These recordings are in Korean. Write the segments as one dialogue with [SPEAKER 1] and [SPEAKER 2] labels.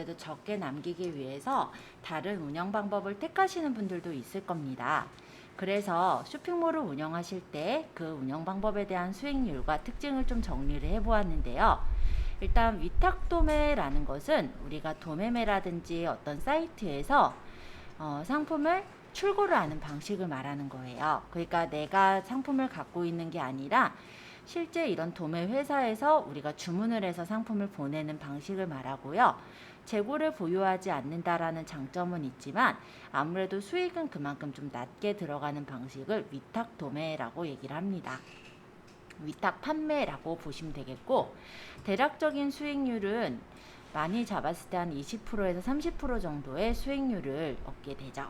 [SPEAKER 1] 아무래도 적게 남기기 위해서 다른 운영 방법을 택하시는 분들도 있을 겁니다. 그래서 쇼핑몰을 운영하실 때 그 운영 방법에 대한 수익률과 특징을 좀 정리를 해보았는데요. 일단 위탁 도매라는 것은 우리가 도매매라든지 어떤 사이트에서 상품을 출고를 하는 방식을 말하는 거예요. 그러니까 내가 상품을 갖고 있는 게 아니라 실제 이런 도매 회사에서 우리가 주문을 해서 상품을 보내는 방식을 말하고요. 재고를 보유하지 않는다라는 장점은 있지만 아무래도 수익은 그만큼 좀 낮게 들어가는 방식을 위탁 도매라고 얘기를 합니다. 위탁 판매라고 보시면 되겠고, 대략적인 수익률은 많이 잡았을 때 한 20%에서 30% 정도의 수익률을 얻게 되죠.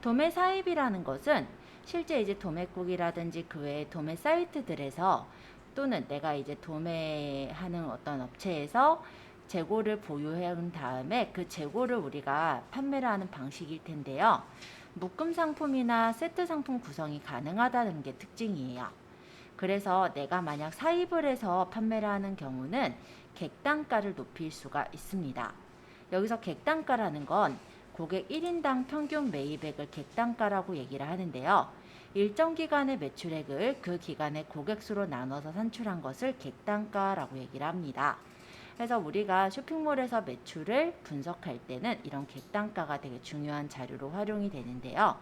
[SPEAKER 1] 도매 사입이라는 것은 실제 이제 도매국이라든지 그 외의 도매 사이트들에서 또는 내가 이제 도매하는 어떤 업체에서 재고를 보유한 다음에 그 재고를 우리가 판매를 하는 방식일 텐데요. 묶음 상품이나 세트 상품 구성이 가능하다는 게 특징이에요. 그래서 내가 만약 사입을 해서 판매를 하는 경우는 객단가를 높일 수가 있습니다. 여기서 객단가라는 건 고객 1인당 평균 매입액을 객단가라고 얘기를 하는데요. 일정 기간의 매출액을 그 기간의 고객 수로 나눠서 산출한 것을 객단가라고 얘기를 합니다. 그래서 우리가 쇼핑몰에서 매출을 분석할 때는 이런 객단가가 되게 중요한 자료로 활용이 되는데요.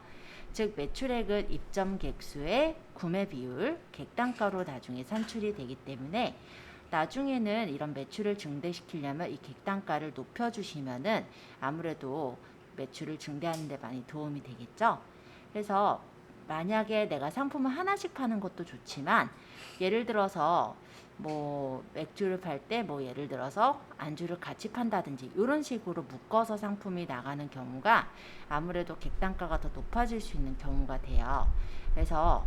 [SPEAKER 1] 즉 매출액은 입점 객수의 구매 비율, 객단가로 나중에 산출이 되기 때문에 나중에는 이런 매출을 증대시키려면 이 객단가를 높여주시면은 아무래도 매출을 증대하는 데 많이 도움이 되겠죠. 그래서 만약에 내가 상품을 하나씩 파는 것도 좋지만 예를 들어서 뭐 맥주를 팔 때 뭐 예를 들어서 안주를 같이 판다든지 이런 식으로 묶어서 상품이 나가는 경우가 아무래도 객단가가 더 높아질 수 있는 경우가 돼요. 그래서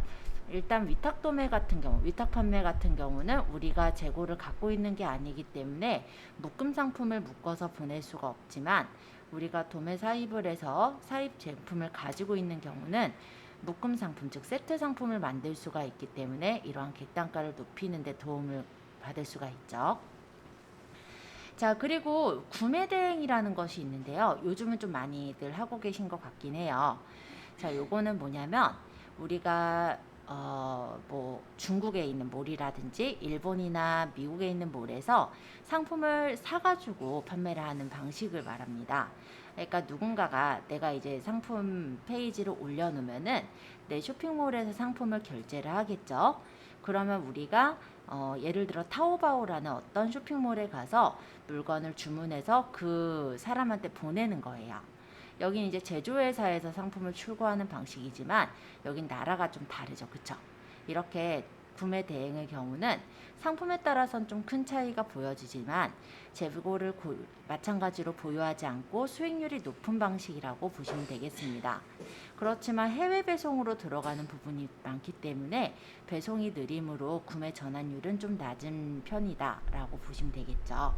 [SPEAKER 1] 일단 위탁 도매 같은 경우, 위탁 판매 같은 경우는 우리가 재고를 갖고 있는 게 아니기 때문에 묶음 상품을 묶어서 보낼 수가 없지만 우리가 도매 사입을 해서 사입 제품을 가지고 있는 경우는 묶음 상품, 즉 세트 상품을 만들 수가 있기 때문에 이러한 객단가를 높이는 데 도움을 받을 수가 있죠. 자, 그리고 구매 대행이라는 것이 있는데요. 요즘은 좀 많이들 하고 계신 것 같긴 해요. 자, 요거는 뭐냐면 우리가 뭐 중국에 있는 몰이라든지 일본이나 미국에 있는 몰에서 상품을 사가지고 판매를 하는 방식을 말합니다. 그러니까 누군가가 내가 이제 상품 페이지를 올려놓으면은 내 쇼핑몰에서 상품을 결제를 하겠죠. 그러면 우리가 예를 들어 타오바오라는 어떤 쇼핑몰에 가서 물건을 주문해서 그 사람한테 보내는 거예요. 여긴 이제 제조회사에서 상품을 출고하는 방식이지만 여긴 나라가 좀 다르죠. 그쵸? 이렇게 구매 대행의 경우는 상품에 따라서는 좀 큰 차이가 보여지지만 재고를 마찬가지로 보유하지 않고 수익률이 높은 방식이라고 보시면 되겠습니다. 그렇지만 해외 배송으로 들어가는 부분이 많기 때문에 배송이 느림으로 구매 전환율은 좀 낮은 편이다 라고 보시면 되겠죠.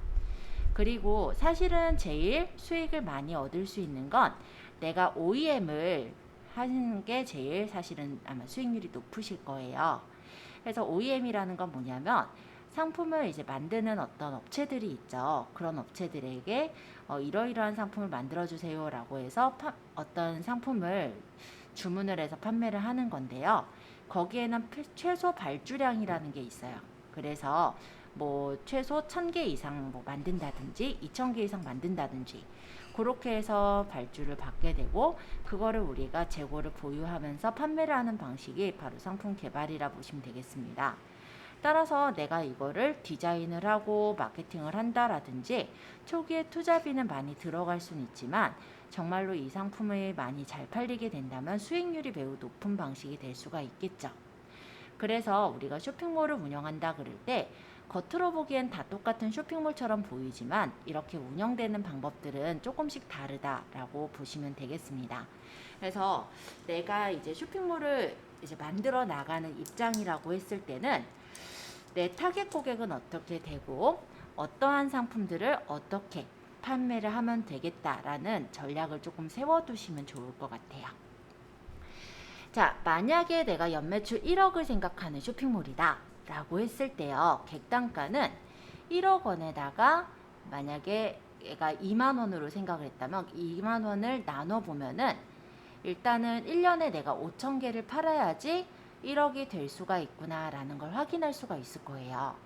[SPEAKER 1] 그리고 사실은 제일 수익을 많이 얻을 수 있는 건 내가 OEM을 하는 게 제일 사실은 아마 수익률이 높으실 거예요. 그래서 OEM이라는 건 뭐냐면 상품을 이제 만드는 어떤 업체들이 있죠. 그런 업체들에게 이러이러한 상품을 만들어 주세요 라고 해서 어떤 상품을 주문을 해서 판매를 하는 건데요. 거기에는 최소 발주량이라는 게 있어요. 그래서 뭐 최소 1000개 이상 뭐 만든다든지 2000개 이상 만든다든지 그렇게 해서 발주를 받게 되고 그거를 우리가 재고를 보유하면서 판매를 하는 방식이 바로 상품 개발이라 보시면 되겠습니다. 따라서 내가 이거를 디자인을 하고 마케팅을 한다라든지 초기에 투자비는 많이 들어갈 수는 있지만 정말로 이 상품이 많이 잘 팔리게 된다면 수익률이 매우 높은 방식이 될 수가 있겠죠. 그래서 우리가 쇼핑몰을 운영한다 그럴 때 겉으로 보기엔 다 똑같은 쇼핑몰처럼 보이지만 이렇게 운영되는 방법들은 조금씩 다르다라고 보시면 되겠습니다. 그래서 내가 이제 쇼핑몰을 이제 만들어 나가는 입장이라고 했을 때는 내 타겟 고객은 어떻게 되고 어떠한 상품들을 어떻게 판매를 하면 되겠다라는 전략을 조금 세워두시면 좋을 것 같아요. 자, 만약에 내가 연매출 1억을 생각하는 쇼핑몰이다 라고 했을 때요, 객단가는 1억 원에다가 만약에 얘가 2만 원으로 생각을 했다면 2만 원을 나눠 보면은 일단은 1년에 내가 5천 개를 팔아야지 1억이 될 수가 있구나라는 걸 확인할 수가 있을 거예요.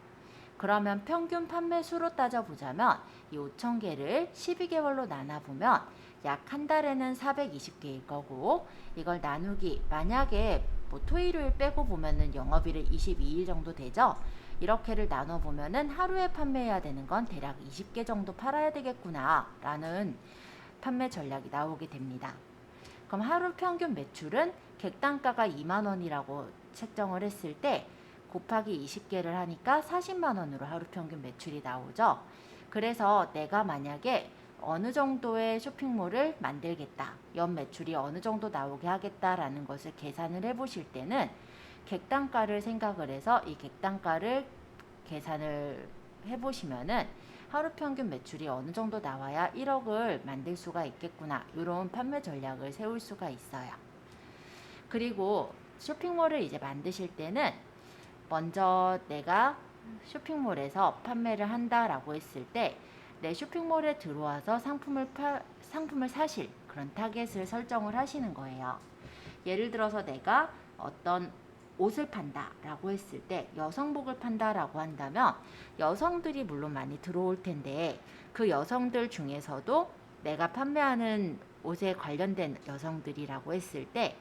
[SPEAKER 1] 그러면 평균 판매 수로 따져보자면 이 5천 개를 12개월로 나눠보면 약 한 달에는 420개일 거고, 이걸 나누기 만약에 뭐 토일요일 빼고 보면은 영업일을 22일 정도 되죠. 이렇게를 나눠보면은 하루에 판매해야 되는 건 대략 20개 정도 팔아야 되겠구나 라는 판매 전략이 나오게 됩니다. 그럼 하루 평균 매출은 객단가가 2만 원이라고 책정을 했을 때 곱하기 20개를 하니까 40만 원으로 하루 평균 매출이 나오죠. 그래서 내가 만약에 어느 정도의 쇼핑몰을 만들겠다, 연 매출이 어느 정도 나오게 하겠다라는 것을 계산을 해보실 때는 객단가를 생각을 해서 이 객단가를 계산을 해보시면은 하루 평균 매출이 어느 정도 나와야 1억을 만들 수가 있겠구나, 이런 판매 전략을 세울 수가 있어요. 그리고 쇼핑몰을 이제 만드실 때는 먼저 내가 쇼핑몰에서 판매를 한다라고 했을 때 내 쇼핑몰에 들어와서 상품을 사실 그런 타겟을 설정을 하시는 거예요. 예를 들어서 내가 어떤 옷을 판다라고 했을 때 여성복을 판다라고 한다면 여성들이 물론 많이 들어올 텐데 그 여성들 중에서도 내가 판매하는 옷에 관련된 여성들이라고 했을 때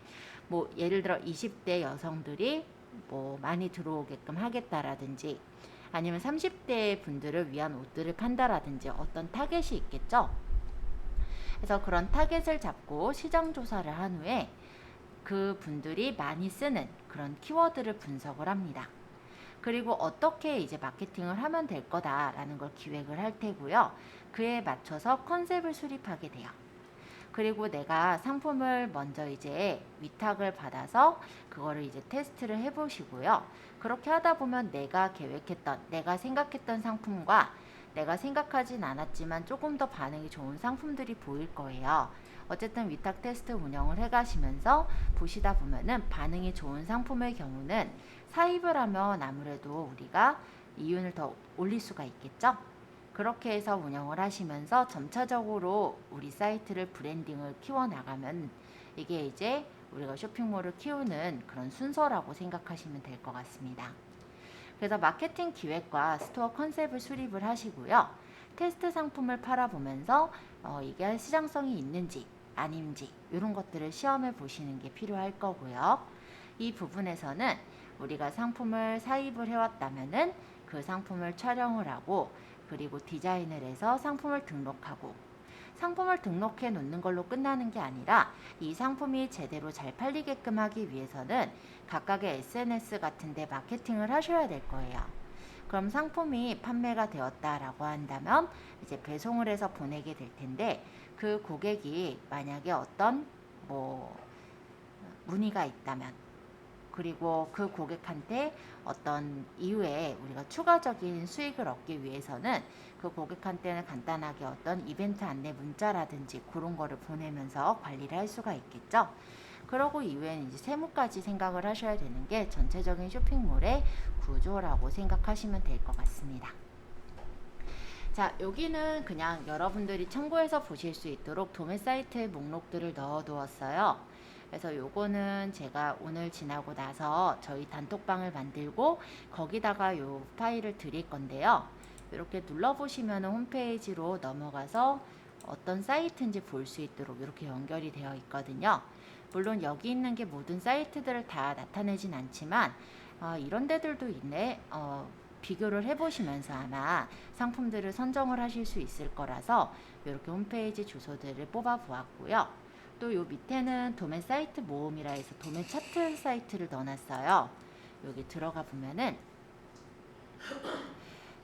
[SPEAKER 1] 뭐 예를 들어 20대 여성들이 뭐 많이 들어오게끔 하겠다라든지 아니면 30대 분들을 위한 옷들을 판다라든지 어떤 타겟이 있겠죠. 그래서 그런 타겟을 잡고 시장 조사를 한 후에 그 분들이 많이 쓰는 그런 키워드를 분석을 합니다. 그리고 어떻게 이제 마케팅을 하면 될 거다라는 걸 기획을 할 테고요. 그에 맞춰서 컨셉을 수립하게 돼요. 그리고 내가 상품을 먼저 이제 위탁을 받아서 그거를 이제 테스트를 해보시고요. 그렇게 하다 보면 내가 계획했던, 내가 생각했던 상품과 내가 생각하진 않았지만 조금 더 반응이 좋은 상품들이 보일 거예요. 어쨌든 위탁 테스트 운영을 해가시면서 보시다 보면은 반응이 좋은 상품의 경우는 사입을 하면 아무래도 우리가 이윤을 더 올릴 수가 있겠죠. 그렇게 해서 운영을 하시면서 점차적으로 우리 사이트를 브랜딩을 키워나가면 이게 이제 우리가 쇼핑몰을 키우는 그런 순서라고 생각하시면 될 것 같습니다. 그래서 마케팅 기획과 스토어 컨셉을 수립을 하시고요. 테스트 상품을 팔아보면서 이게 시장성이 있는지 아닌지 이런 것들을 시험해 보시는 게 필요할 거고요. 이 부분에서는 우리가 상품을 사입을 해왔다면은 그 상품을 촬영을 하고 그리고 디자인을 해서 상품을 등록하고, 상품을 등록해 놓는 걸로 끝나는 게 아니라 이 상품이 제대로 잘 팔리게끔 하기 위해서는 각각의 SNS 같은 데 마케팅을 하셔야 될 거예요. 그럼 상품이 판매가 되었다라고 한다면 이제 배송을 해서 보내게 될 텐데 그 고객이 만약에 어떤 뭐 문의가 있다면 그리고 그 고객한테 어떤 이후에 우리가 추가적인 수익을 얻기 위해서는 그 고객한테는 간단하게 어떤 이벤트 안내 문자라든지 그런 거를 보내면서 관리를 할 수가 있겠죠. 그러고 이후에는 이제 세무까지 생각을 하셔야 되는 게 전체적인 쇼핑몰의 구조라고 생각하시면 될 것 같습니다. 자, 여기는 그냥 여러분들이 참고해서 보실 수 있도록 도매 사이트의 목록들을 넣어 두었어요. 그래서 요거는 제가 오늘 지나고 나서 저희 단톡방을 만들고 거기다가 요 파일을 드릴 건데요. 이렇게 눌러보시면 홈페이지로 넘어가서 어떤 사이트인지 볼 수 있도록 이렇게 연결이 되어 있거든요. 물론 여기 있는 게 모든 사이트들을 다 나타내진 않지만 이런 데들도 있네. 비교를 해보시면서 아마 상품들을 선정을 하실 수 있을 거라서 이렇게 홈페이지 주소들을 뽑아 보았고요. 또 요 밑에는 도매 사이트 모음이라 해서 도매 차트 사이트를 넣어놨어요. 여기 들어가 보면은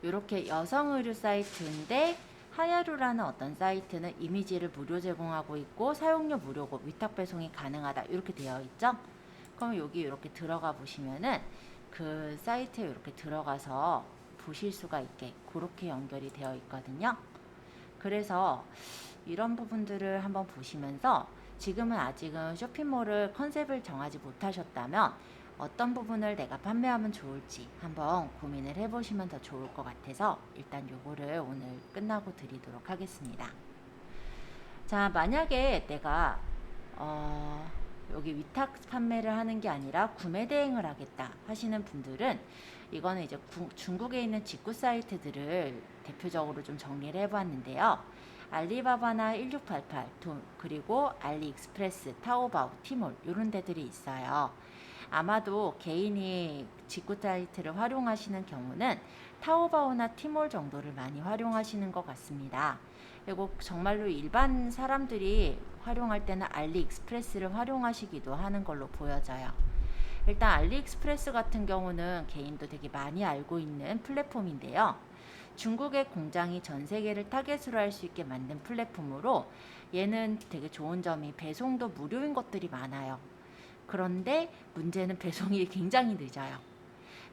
[SPEAKER 1] 이렇게 여성 의류 사이트인데 하야루라는 어떤 사이트는 이미지를 무료 제공하고 있고 사용료 무료고 위탁 배송이 가능하다 이렇게 되어 있죠. 그럼 여기 이렇게 들어가 보시면은 그 사이트에 이렇게 들어가서 보실 수가 있게 그렇게 연결이 되어 있거든요. 그래서 이런 부분들을 한번 보시면서 지금은 아직은 쇼핑몰을 컨셉을 정하지 못하셨다면 어떤 부분을 내가 판매하면 좋을지 한번 고민을 해보시면 더 좋을 것 같아서 일단 요거를 오늘 끝나고 드리도록 하겠습니다. 자, 만약에 내가 여기 위탁 판매를 하는 게 아니라 구매 대행을 하겠다 하시는 분들은 이거는 이제 중국에 있는 직구 사이트들을 대표적으로 좀 정리를 해봤는데요. 알리바바나 1688 그리고 알리익스프레스, 타오바오, 티몰 이런 데들이 있어요. 아마도 개인이 직구 사이트를 활용하시는 경우는 타오바오나 티몰 정도를 많이 활용하시는 것 같습니다. 그리고 정말로 일반 사람들이 활용할 때는 알리익스프레스를 활용하시기도 하는 걸로 보여져요. 일단 알리익스프레스 같은 경우는 개인도 되게 많이 알고 있는 플랫폼인데요. 중국의 공장이 전 세계를 타겟으로 할 수 있게 만든 플랫폼으로 얘는 되게 좋은 점이 배송도 무료인 것들이 많아요. 그런데 문제는 배송이 굉장히 늦어요.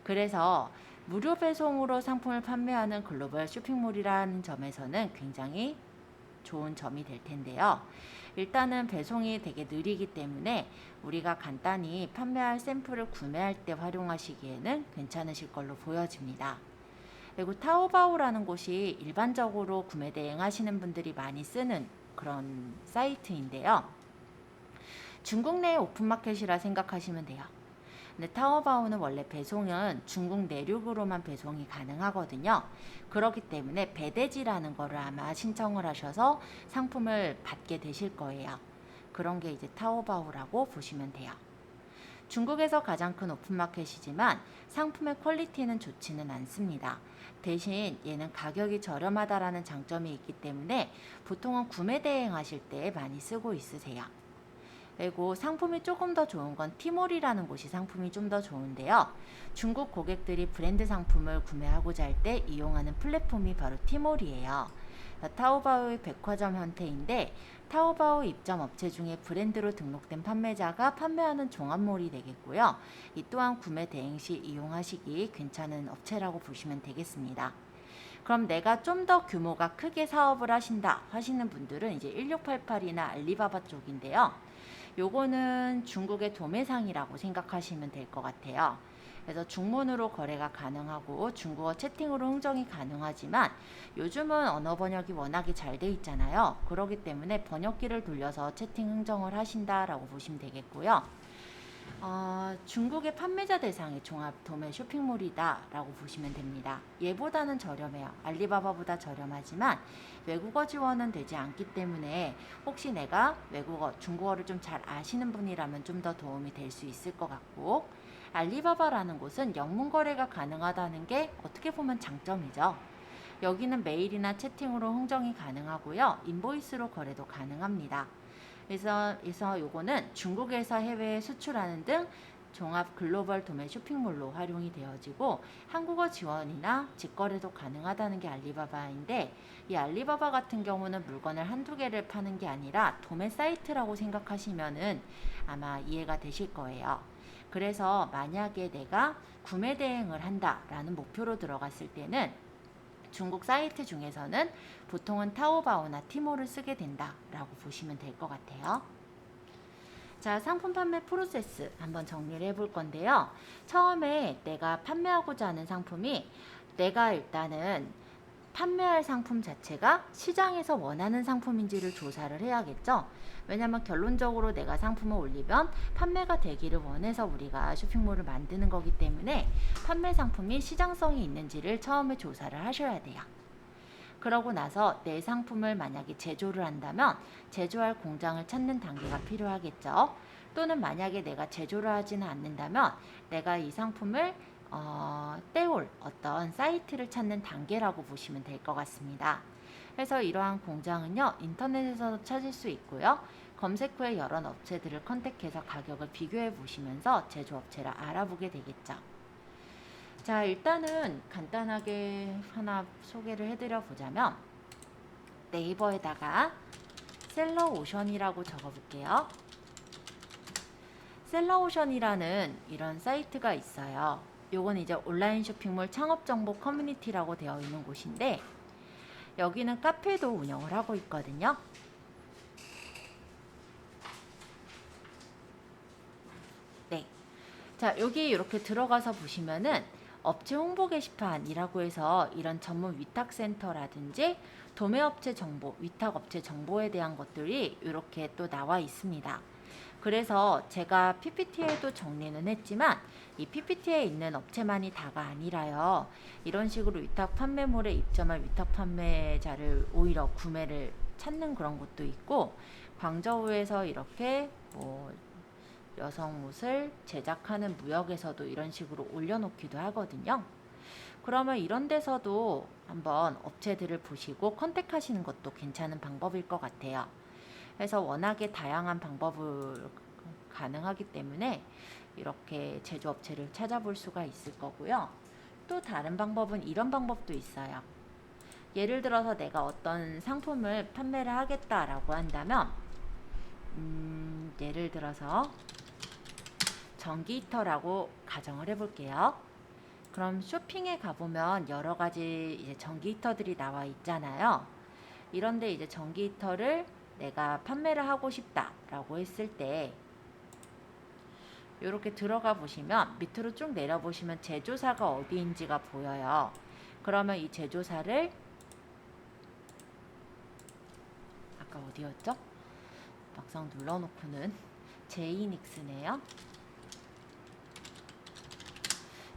[SPEAKER 1] 그래서 무료 배송으로 상품을 판매하는 글로벌 쇼핑몰이라는 점에서는 굉장히 좋은 점이 될 텐데요. 일단은 배송이 되게 느리기 때문에 우리가 간단히 판매할 샘플을 구매할 때 활용하시기에는 괜찮으실 걸로 보여집니다. 그리고 타오바오라는 곳이 일반적으로 구매 대행하시는 분들이 많이 쓰는 그런 사이트인데요. 중국 내 오픈마켓이라 생각하시면 돼요. 근데 타오바오는 원래 배송은 중국 내륙으로만 배송이 가능하거든요. 그렇기 때문에 배대지라는 거를 아마 신청을 하셔서 상품을 받게 되실 거예요. 그런 게 이제 타오바오라고 보시면 돼요. 중국에서 가장 큰 오픈마켓이지만 상품의 퀄리티는 좋지는 않습니다. 대신 얘는 가격이 저렴하다라는 장점이 있기 때문에 보통은 구매 대행하실 때 많이 쓰고 있으세요. 그리고 상품이 조금 더 좋은 건 티몰이라는 곳이 상품이 좀 더 좋은데요. 중국 고객들이 브랜드 상품을 구매하고자 할 때 이용하는 플랫폼이 바로 티몰이에요. 타오바오의 백화점 형태인데 타오바오 입점 업체 중에 브랜드로 등록된 판매자가 판매하는 종합몰이 되겠고요. 이 또한 구매 대행 시 이용하시기 괜찮은 업체라고 보시면 되겠습니다. 그럼 내가 좀 더 규모가 크게 사업을 하신다 하시는 분들은 이제 1688이나 알리바바 쪽인데요. 요거는 중국의 도매상이라고 생각하시면 될 것 같아요. 그래서 중문으로 거래가 가능하고 중국어 채팅으로 흥정이 가능하지만 요즘은 언어 번역이 워낙에 잘 돼 있잖아요. 그렇기 때문에 번역기를 돌려서 채팅 흥정을 하신다라고 보시면 되겠고요. 중국의 판매자 대상의 종합 도매 쇼핑몰이다 라고 보시면 됩니다. 얘보다는 저렴해요. 알리바바보다 저렴하지만 외국어 지원은 되지 않기 때문에 혹시 내가 외국어, 중국어를 좀 잘 아시는 분이라면 좀 더 도움이 될 수 있을 것 같고, 알리바바라는 곳은 영문 거래가 가능하다는 게 어떻게 보면 장점이죠. 여기는 메일이나 채팅으로 흥정이 가능하고요. 인보이스로 거래도 가능합니다. 그래서 요거는 중국에서 해외에 수출하는 등 종합 글로벌 도매 쇼핑몰로 활용이 되어지고 한국어 지원이나 직거래도 가능하다는 게 알리바바인데, 이 알리바바 같은 경우는 물건을 한두 개를 파는 게 아니라 도매 사이트라고 생각하시면은 아마 이해가 되실 거예요. 그래서 만약에 내가 구매 대행을 한다라는 목표로 들어갔을 때는 중국 사이트 중에서는 보통은 타오바오나 티몰을 쓰게 된다라고 보시면 될 것 같아요. 자, 상품 판매 프로세스 한번 정리를 해볼 건데요. 처음에 내가 판매하고자 하는 상품이 내가 일단은 판매할 상품 자체가 시장에서 원하는 상품인지를 조사를 해야겠죠. 왜냐면 결론적으로 내가 상품을 올리면 판매가 되기를 원해서 우리가 쇼핑몰을 만드는 거기 때문에 판매 상품이 시장성이 있는지를 처음에 조사를 하셔야 돼요. 그러고 나서 내 상품을 만약에 제조를 한다면 제조할 공장을 찾는 단계가 필요하겠죠. 또는 만약에 내가 제조를 하지는 않는다면 내가 이 상품을 떼올 어떤 사이트를 찾는 단계라고 보시면 될 것 같습니다. 그래서 이러한 공장은요, 인터넷에서도 찾을 수 있고요. 검색 후에 여러 업체들을 컨택해서 가격을 비교해 보시면서 제조업체를 알아보게 되겠죠. 자, 일단은 간단하게 하나 소개를 해드려 보자면 네이버에다가 셀러오션이라고 적어볼게요. 셀러오션이라는 이런 사이트가 있어요. 요건 이제 온라인 쇼핑몰 창업정보 커뮤니티라고 되어 있는 곳인데 여기는 카페도 운영을 하고 있거든요. 네. 자, 여기 이렇게 들어가서 보시면은 업체 홍보 게시판이라고 해서 이런 전문 위탁센터라든지 도매업체 정보, 위탁업체 정보에 대한 것들이 이렇게 또 나와 있습니다. 그래서 제가 PPT에도 정리는 했지만 이 PPT에 있는 업체만이 다가 아니라요. 이런 식으로 위탁 판매몰에 입점할 위탁 판매자를 오히려 구매를 찾는 그런 것도 있고, 광저우에서 이렇게 뭐 여성 옷을 제작하는 무역에서도 이런 식으로 올려놓기도 하거든요. 그러면 이런 데서도 한번 업체들을 보시고 컨택하시는 것도 괜찮은 방법일 것 같아요. 그래서 워낙에 다양한 방법을 가능하기 때문에 이렇게 제조업체를 찾아볼 수가 있을 거고요. 또 다른 방법은 이런 방법도 있어요. 예를 들어서 내가 어떤 상품을 판매를 하겠다라고 한다면 예를 들어서 전기 히터라고 가정을 해볼게요. 그럼 쇼핑에 가보면 여러 가지 이제 전기 히터들이 나와 있잖아요. 이런데 이제 전기 히터를 내가 판매를 하고 싶다라고 했을 때 이렇게 들어가 보시면 밑으로 쭉 내려 보시면 제조사가 어디인지가 보여요. 그러면 이 제조사를 아까 어디였죠? 막상 눌러놓고는 제이닉스네요.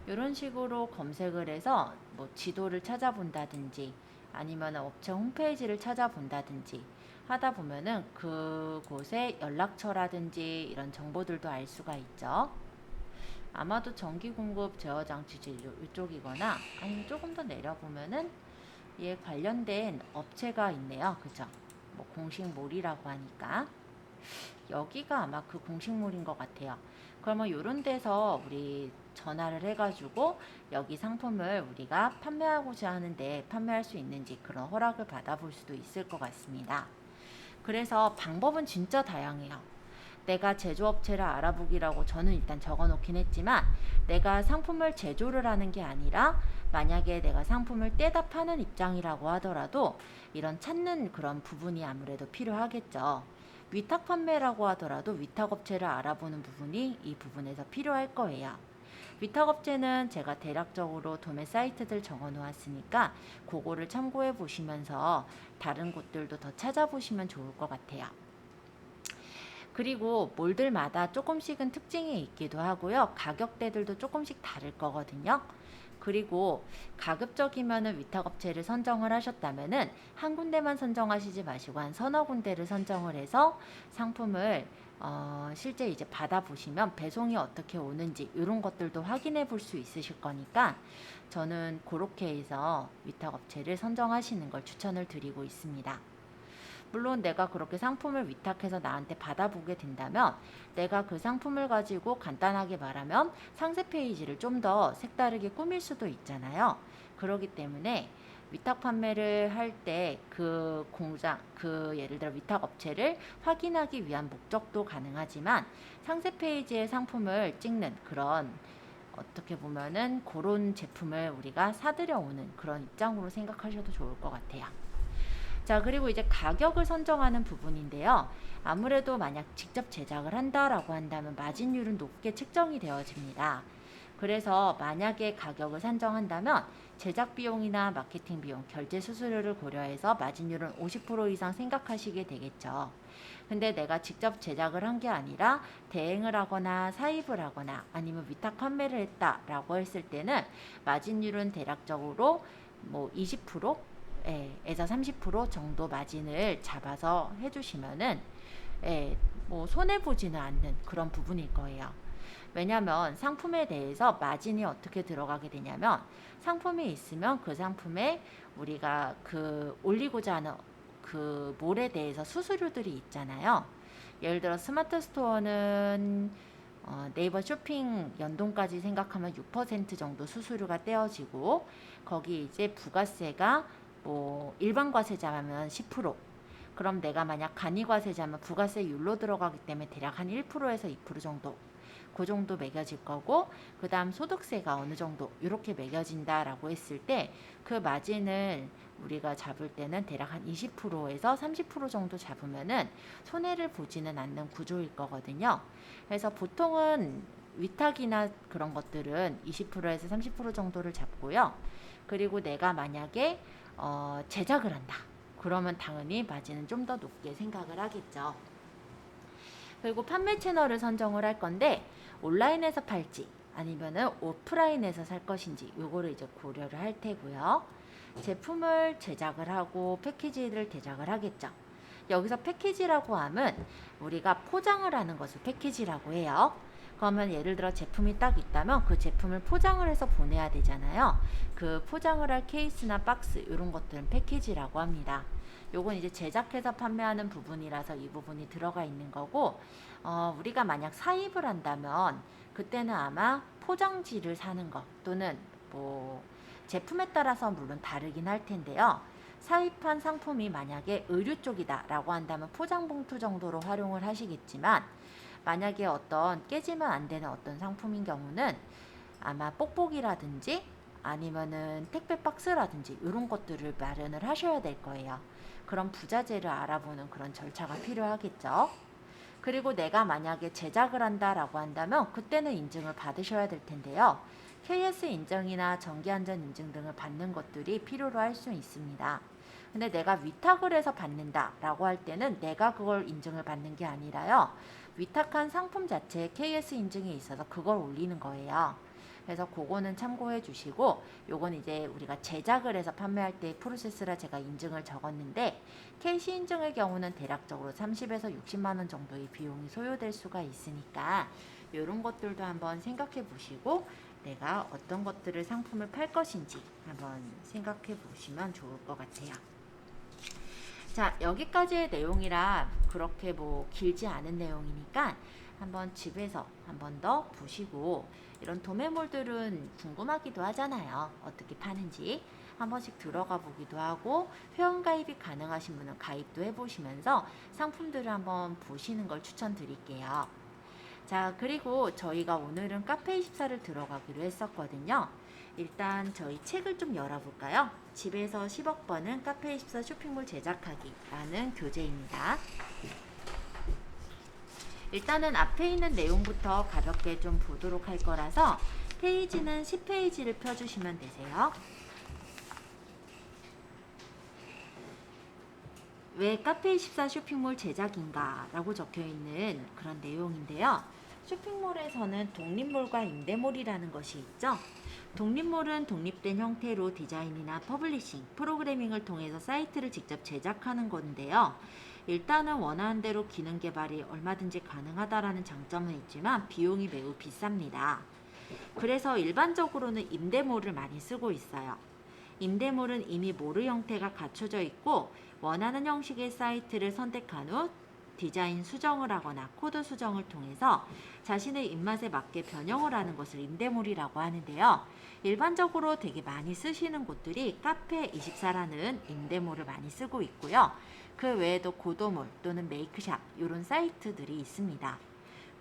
[SPEAKER 1] 이런 식으로 검색을 해서 뭐 지도를 찾아본다든지 아니면 업체 홈페이지를 찾아본다든지 하다 보면은 그곳의 연락처라든지 이런 정보들도 알 수가 있죠. 아마도 전기 공급 제어 장치질 이쪽이거나 아니면 조금 더 내려보면은 이에 관련된 업체가 있네요. 그죠? 뭐 공식몰이라고 하니까 여기가 아마 그 공식몰인 것 같아요. 그러면 이런 데서 우리 전화를 해가지고 여기 상품을 우리가 판매하고자 하는데 판매할 수 있는지 그런 허락을 받아볼 수도 있을 것 같습니다. 그래서 방법은 진짜 다양해요. 내가 제조업체를 알아보기라고 저는 일단 적어 놓긴 했지만 내가 상품을 제조를 하는 게 아니라 만약에 내가 상품을 떼다 파는 입장이라고 하더라도 이런 찾는 그런 부분이 아무래도 필요하겠죠. 위탁 판매라고 하더라도 위탁업체를 알아보는 부분이 이 부분에서 필요할 거예요. 위탁업체는 제가 대략적으로 도매 사이트들 적어 놓았으니까 그거를 참고해 보시면서 다른 곳들도 더 찾아보시면 좋을 것 같아요. 그리고 몰들마다 조금씩은 특징이 있기도 하고요. 가격대들도 조금씩 다를 거거든요. 그리고 가급적이면은 위탁업체를 선정을 하셨다면은 한 군데만 선정하시지 마시고 한 서너 군데를 선정을 해서 상품을 실제 이제 받아보시면 배송이 어떻게 오는지 이런 것들도 확인해 볼 수 있으실 거니까 저는 그렇게 해서 위탁업체를 선정하시는 걸 추천을 드리고 있습니다. 물론 내가 그렇게 상품을 위탁해서 나한테 받아보게 된다면 내가 그 상품을 가지고 간단하게 말하면 상세 페이지를 좀 더 색다르게 꾸밀 수도 있잖아요. 그렇기 때문에 위탁 판매를 할 때 그 공장, 그 예를 들어 위탁 업체를 확인하기 위한 목적도 가능하지만 상세 페이지에 상품을 찍는 그런 어떻게 보면은 그런 제품을 우리가 사들여 오는 그런 입장으로 생각하셔도 좋을 것 같아요. 자, 그리고 이제 가격을 선정하는 부분인데요. 아무래도 만약 직접 제작을 한다라고 한다면 마진율은 높게 책정이 되어집니다. 그래서 만약에 가격을 산정한다면 제작 비용이나 마케팅 비용, 결제 수수료를 고려해서 마진율은 50% 이상 생각하시게 되겠죠. 근데 내가 직접 제작을 한 게 아니라 대행을 하거나 사입을 하거나 아니면 위탁 판매를 했다라고 했을 때는 마진율은 대략적으로 뭐 20% 에서 30% 정도 마진을 잡아서 해주시면은 뭐 손해보지는 않는 그런 부분일 거예요. 왜냐하면 상품에 대해서 마진이 어떻게 들어가게 되냐면 상품이 있으면 그 상품에 우리가 그 올리고자 하는 그 몰에 대해서 수수료들이 있잖아요. 예를 들어 스마트 스토어는 네이버 쇼핑 연동까지 생각하면 6% 정도 수수료가 떼어지고 거기 이제 부가세가 뭐 일반 과세자면 10%, 그럼 내가 만약 간이과세자면 부가세율로 들어가기 때문에 대략 한 1%에서 2% 정도 그 정도 매겨질 거고, 그 다음 소득세가 어느 정도 이렇게 매겨진다라고 했을 때 그 마진을 우리가 잡을 때는 대략 한 20%에서 30% 정도 잡으면은 손해를 보지는 않는 구조일 거거든요. 그래서 보통은 위탁이나 그런 것들은 20%에서 30% 정도를 잡고요. 그리고 내가 만약에 제작을 한다. 그러면 당연히 마진은 좀 더 높게 생각을 하겠죠. 그리고 판매 채널을 선정을 할 건데 온라인에서 팔지 아니면은 오프라인에서 살 것인지 요거를 이제 고려를 할 테고요. 제품을 제작을 하고 패키지를 제작을 하겠죠. 여기서 패키지라고 하면 우리가 포장을 하는 것을 패키지라고 해요. 그러면 예를 들어 제품이 딱 있다면 그 제품을 포장을 해서 보내야 되잖아요. 그 포장을 할 케이스나 박스 이런 것들은 패키지라고 합니다. 요건 이제 제작해서 판매하는 부분이라서 이 부분이 들어가 있는 거고, 우리가 만약 사입을 한다면 그때는 아마 포장지를 사는 것 또는 뭐 제품에 따라서 물론 다르긴 할 텐데요. 사입한 상품이 만약에 의류 쪽이다 라고 한다면 포장봉투 정도로 활용을 하시겠지만, 만약에 어떤 깨지면 안 되는 어떤 상품인 경우는 아마 뽁뽁이라든지 아니면은 택배 박스라든지 이런 것들을 마련을 하셔야 될 거예요. 그런 부자재를 알아보는 그런 절차가 필요하겠죠. 그리고 내가 만약에 제작을 한다라고 한다면 그때는 인증을 받으셔야 될 텐데요. KS 인증이나 정기안전 인증 등을 받는 것들이 필요로 할 수 있습니다. 근데 내가 위탁을 해서 받는다라고 할 때는 내가 그걸 인증을 받는 게 아니라요. 위탁한 상품 자체에 KS 인증이 있어서 그걸 올리는 거예요. 그래서 그거는 참고해 주시고, 요건 이제 우리가 제작을 해서 판매할 때 프로세스라 제가 인증을 적었는데, KC 인증의 경우는 대략적으로 30에서 60만 원 정도의 비용이 소요될 수가 있으니까 이런 것들도 한번 생각해 보시고 내가 어떤 것들을 상품을 팔 것인지 한번 생각해 보시면 좋을 것 같아요. 자, 여기까지의 내용이라 그렇게 뭐 길지 않은 내용이니까 한번 집에서 한번 더 보시고, 이런 도매몰들은 궁금하기도 하잖아요. 어떻게 파는지 한 번씩 들어가 보기도 하고, 회원가입이 가능하신 분은 가입도 해보시면서 상품들을 한번 보시는 걸 추천드릴게요. 자, 그리고 저희가 오늘은 카페24를 들어가기로 했었거든요. 일단 저희 책을 좀 열어볼까요? 집에서 10억 버는 카페24 쇼핑몰 제작하기라는 교재입니다. 일단은 앞에 있는 내용부터 가볍게 좀 보도록 할 거라서 페이지는 10페이지를 펴주시면 되세요. 왜 카페24 쇼핑몰 제작인가 라고 적혀있는 그런 내용인데요. 쇼핑몰에서는 독립몰과 임대몰이라는 것이 있죠. 독립몰은 독립된 형태로 디자인이나 퍼블리싱, 프로그래밍을 통해서 사이트를 직접 제작하는 건데요. 일단은 원하는 대로 기능 개발이 얼마든지 가능하다라는 장점은 있지만 비용이 매우 비쌉니다. 그래서 일반적으로는 임대몰을 많이 쓰고 있어요. 임대몰은 이미 몰의 형태가 갖춰져 있고 원하는 형식의 사이트를 선택한 후 디자인 수정을 하거나 코드 수정을 통해서 자신의 입맛에 맞게 변형을 하는 것을 임대몰이라고 하는데요. 일반적으로 되게 많이 쓰시는 곳들이 카페24라는 임대몰을 많이 쓰고 있고요. 그 외에도 고도몰 또는 메이크샵 이런 사이트들이 있습니다.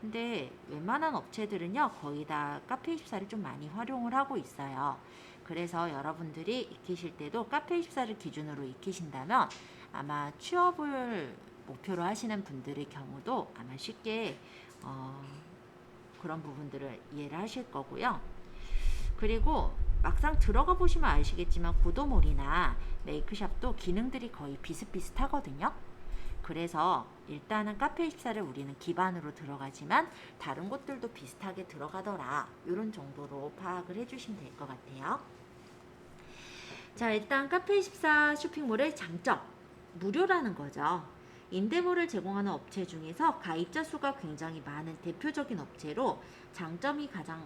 [SPEAKER 1] 근데 웬만한 업체들은요 거의 다 카페24를 좀 많이 활용을 하고 있어요. 그래서 여러분들이 익히실 때도 카페24를 기준으로 익히신다면 아마 취업을 목표로 하시는 분들의 경우도 아마 쉽게 그런 부분들을 이해를 하실 거고요. 그리고 막상 들어가 보시면 아시겠지만 고도몰이나 메이크샵도 기능들이 거의 비슷비슷하거든요. 그래서 일단은 카페24를 우리는 기반으로 들어가지만 다른 곳들도 비슷하게 들어가더라, 이런 정도로 파악을 해주시면 될 것 같아요. 자, 일단 카페24 쇼핑몰의 장점, 무료라는 거죠. 임대몰을 제공하는 업체 중에서 가입자 수가 굉장히 많은 대표적인 업체로 장점이 가장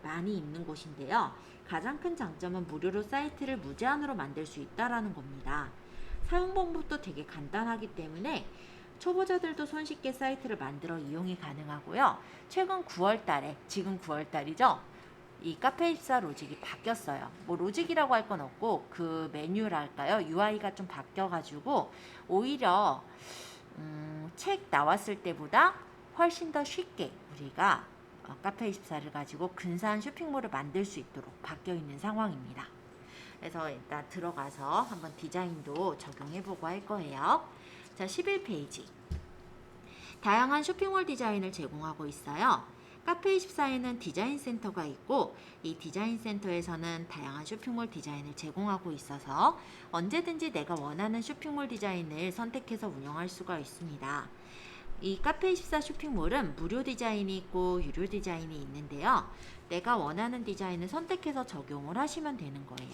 [SPEAKER 1] 많이 있는 곳인데요. 가장 큰 장점은 무료로 사이트를 무제한으로 만들 수 있다는 겁니다. 사용 방법도 되게 간단하기 때문에 초보자들도 손쉽게 사이트를 만들어 이용이 가능하고요. 최근 9월달에, 지금 9월달이죠. 이 카페24 로직이 바뀌었어요. 뭐 로직이라고 할 건 없고 그 메뉴랄까요? UI가 좀 바뀌어가지고 오히려 책 나왔을 때보다 훨씬 더 쉽게 우리가 카페24를 가지고 근사한 쇼핑몰을 만들 수 있도록 바뀌어 있는 상황입니다. 그래서 일단 들어가서 한번 디자인도 적용해보고 할 거예요. 자, 11페이지. 다양한 쇼핑몰 디자인을 제공하고 있어요. 카페24에는 디자인 센터가 있고 이 디자인 센터에서는 다양한 쇼핑몰 디자인을 제공하고 있어서 언제든지 내가 원하는 쇼핑몰 디자인을 선택해서 운영할 수가 있습니다. 이 카페24 쇼핑몰은 무료 디자인이 있고 유료 디자인이 있는데요. 내가 원하는 디자인을 선택해서 적용을 하시면 되는 거예요.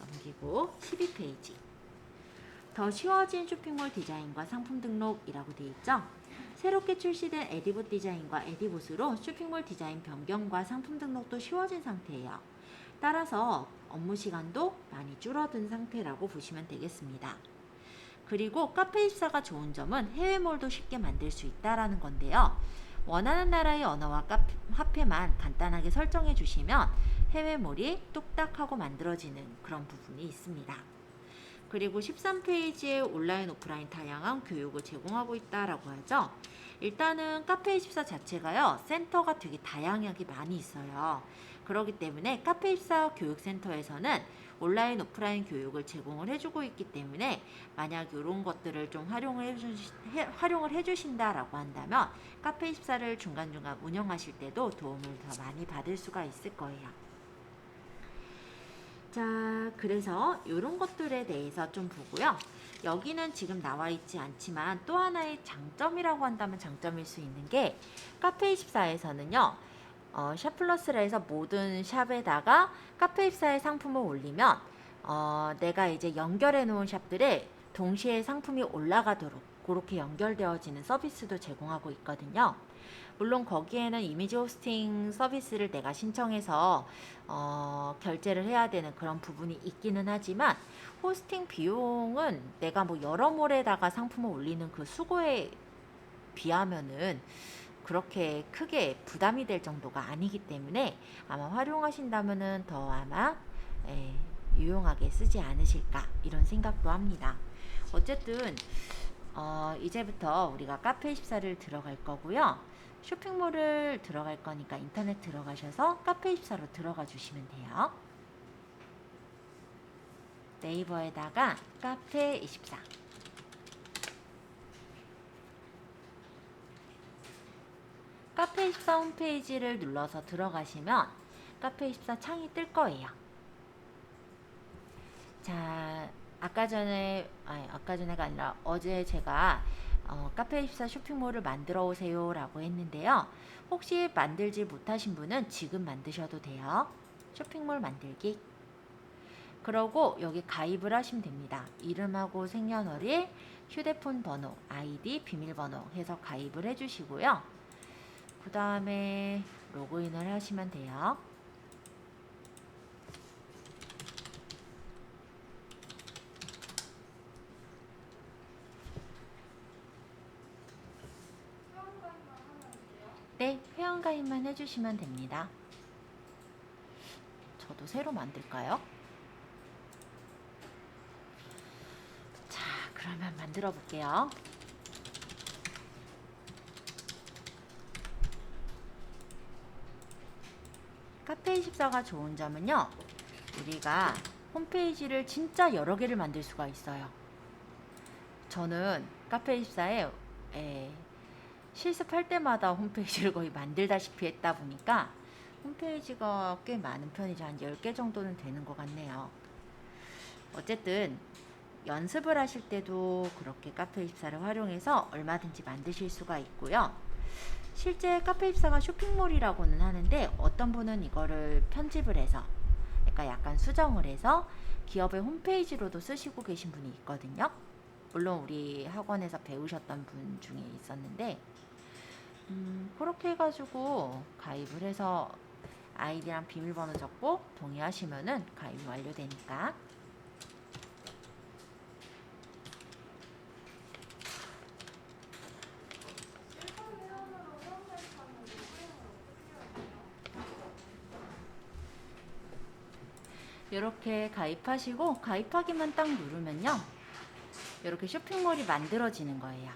[SPEAKER 1] 넘기고 12페이지. 더 쉬워진 쇼핑몰 디자인과 상품 등록이라고 되어 있죠. 새롭게 출시된 에디봇 디자인과 에디봇으로 쇼핑몰 디자인 변경과 상품 등록도 쉬워진 상태예요. 따라서 업무 시간도 많이 줄어든 상태라고 보시면 되겠습니다. 그리고 카페24가 좋은 점은 해외몰도 쉽게 만들 수 있다는 건데요. 원하는 나라의 언어와 화폐만 간단하게 설정해 주시면 해외몰이 뚝딱 하고 만들어지는 그런 부분이 있습니다. 그리고 13페이지에 온라인, 오프라인 다양한 교육을 제공하고 있다라고 하죠. 일단은 카페24 자체가요, 센터가 되게 다양하게 많이 있어요. 그렇기 때문에 카페24 교육센터에서는 온라인, 오프라인 교육을 제공을 해주고 있기 때문에 만약 이런 것들을 좀 활용을 해주신다라고 한다면 카페24를 중간중간 운영하실 때도 도움을 더 많이 받을 수가 있을 거예요. 자, 그래서 이런 것들에 대해서 좀 보고요. 여기는 지금 나와 있지 않지만 또 하나의 장점이라고 한다면 장점일 수 있는 게 카페24에서는요. 샵플러스라 해서 모든 샵에다가 카페24의 상품을 올리면 내가 이제 연결해 놓은 샵들에 동시에 상품이 올라가도록 그렇게 연결되어지는 서비스도 제공하고 있거든요. 물론 거기에는 이미지 호스팅 서비스를 내가 신청해서 결제를 해야 되는 그런 부분이 있기는 하지만 호스팅 비용은 내가 뭐 여러 몰에다가 상품을 올리는 그 수고에 비하면은 그렇게 크게 부담이 될 정도가 아니기 때문에 아마 활용하신다면은 더 아마 유용하게 쓰지 않으실까 이런 생각도 합니다. 어쨌든 이제부터 우리가 카페24를 들어갈 거고요. 쇼핑몰을 들어갈 거니까 인터넷 들어가셔서 카페24로 들어가 주시면 돼요. 네이버에다가 카페24 카페24 홈페이지를 눌러서 들어가시면 카페24 창이 뜰 거예요. 자, 아까 전에가 아니라 어제 제가 카페24 쇼핑몰을 만들어 오세요 라고 했는데요. 혹시 만들지 못하신 분은 지금 만드셔도 돼요. 쇼핑몰 만들기. 그러고 여기 가입을 하시면 됩니다. 이름하고 생년월일, 휴대폰 번호, 아이디, 비밀번호 해서 가입을 해주시고요. 그 다음에 로그인을 하시면 돼요. 네, 회원가입만 해주시면 됩니다. 저도 새로 만들까요? 자, 그러면 만들어 볼게요. 카페24가 좋은 점은요, 우리가 홈페이지를 진짜 여러 개를 만들 수가 있어요. 저는 카페24에 실습할 때마다 홈페이지를 거의 만들다시피 했다 보니까 홈페이지가 꽤 많은 편이죠. 한 10개 정도는 되는 것 같네요. 어쨌든 연습을 하실 때도 그렇게 카페24를 활용해서 얼마든지 만드실 수가 있고요. 실제 카페24가 쇼핑몰이라고는 하는데 어떤 분은 이거를 편집을 해서 그러니까 약간 수정을 해서 기업의 홈페이지로도 쓰시고 계신 분이 있거든요. 물론 우리 학원에서 배우셨던 분 중에 있었는데 그렇게 해가지고 가입을 해서 아이디랑 비밀번호 적고 동의하시면은 가입 완료되니까. 이렇게 가입하시고 가입하기만 딱 누르면요, 이렇게 쇼핑몰이 만들어지는 거예요.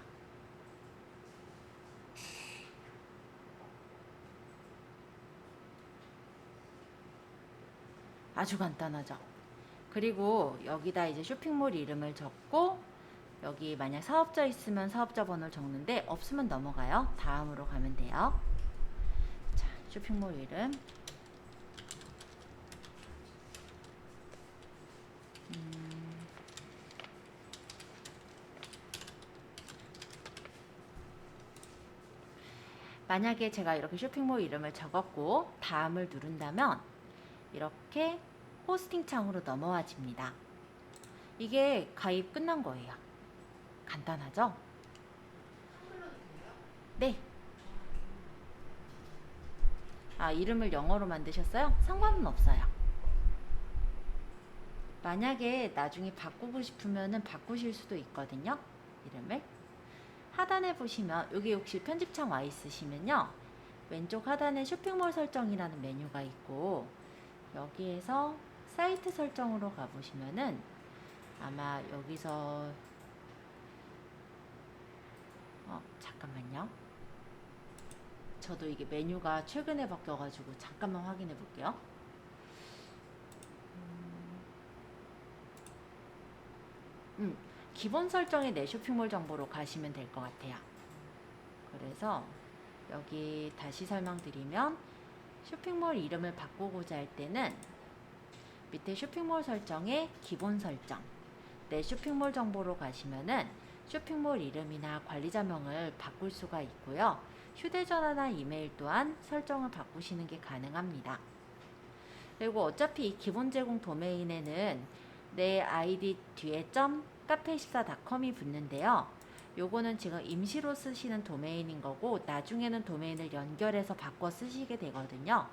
[SPEAKER 1] 아주 간단하죠. 그리고 여기다 이제 쇼핑몰 이름을 적고 여기 만약 사업자 있으면 사업자 번호를 적는데 없으면 넘어가요. 다음으로 가면 돼요. 쇼핑몰 이름. 만약에 제가 이렇게 쇼핑몰 이름을 적었고 다음을 누른다면 이렇게 호스팅 창으로 넘어와집니다. 이게 가입 끝난 거예요. 간단하죠? 네. 아, 이름을 영어로 만드셨어요? 상관은 없어요. 만약에 나중에 바꾸고 싶으면은 바꾸실 수도 있거든요. 이름을. 하단에 보시면 여기 혹시 편집창 와 있으시면요. 왼쪽 하단에 쇼핑몰 설정이라는 메뉴가 있고 여기에서 사이트 설정으로 가보시면은 아마 여기서 잠깐만요. 저도 이게 메뉴가 최근에 바뀌어가지고 잠깐만 확인해 볼게요. 기본 설정의 내 쇼핑몰 정보로 가시면 될 것 같아요. 그래서 여기 다시 설명드리면 쇼핑몰 이름을 바꾸고자 할 때는 밑에 쇼핑몰 설정의 기본 설정, 내 쇼핑몰 정보로 가시면은 쇼핑몰 이름이나 관리자명을 바꿀 수가 있고요. 휴대전화나 이메일 또한 설정을 바꾸시는 게 가능합니다. 그리고 어차피 이 기본 제공 도메인에는 내 아이디 뒤에 .카페24.com이 붙는데요. 요거는 지금 임시로 쓰시는 도메인인 거고 나중에는 도메인을 연결해서 바꿔 쓰시게 되거든요.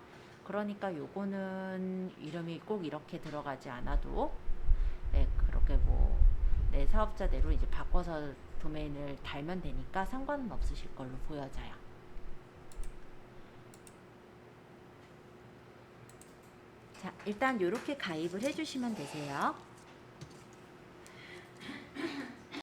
[SPEAKER 1] 그러니까 요거는 이름이 꼭 이렇게 들어가지 않아도 그렇게 내 사업자대로 이제 바꿔서 도메인을 달면 되니까 상관은 없으실 걸로 보여져요. 자, 일단 이렇게 가입을 해주시면 되세요.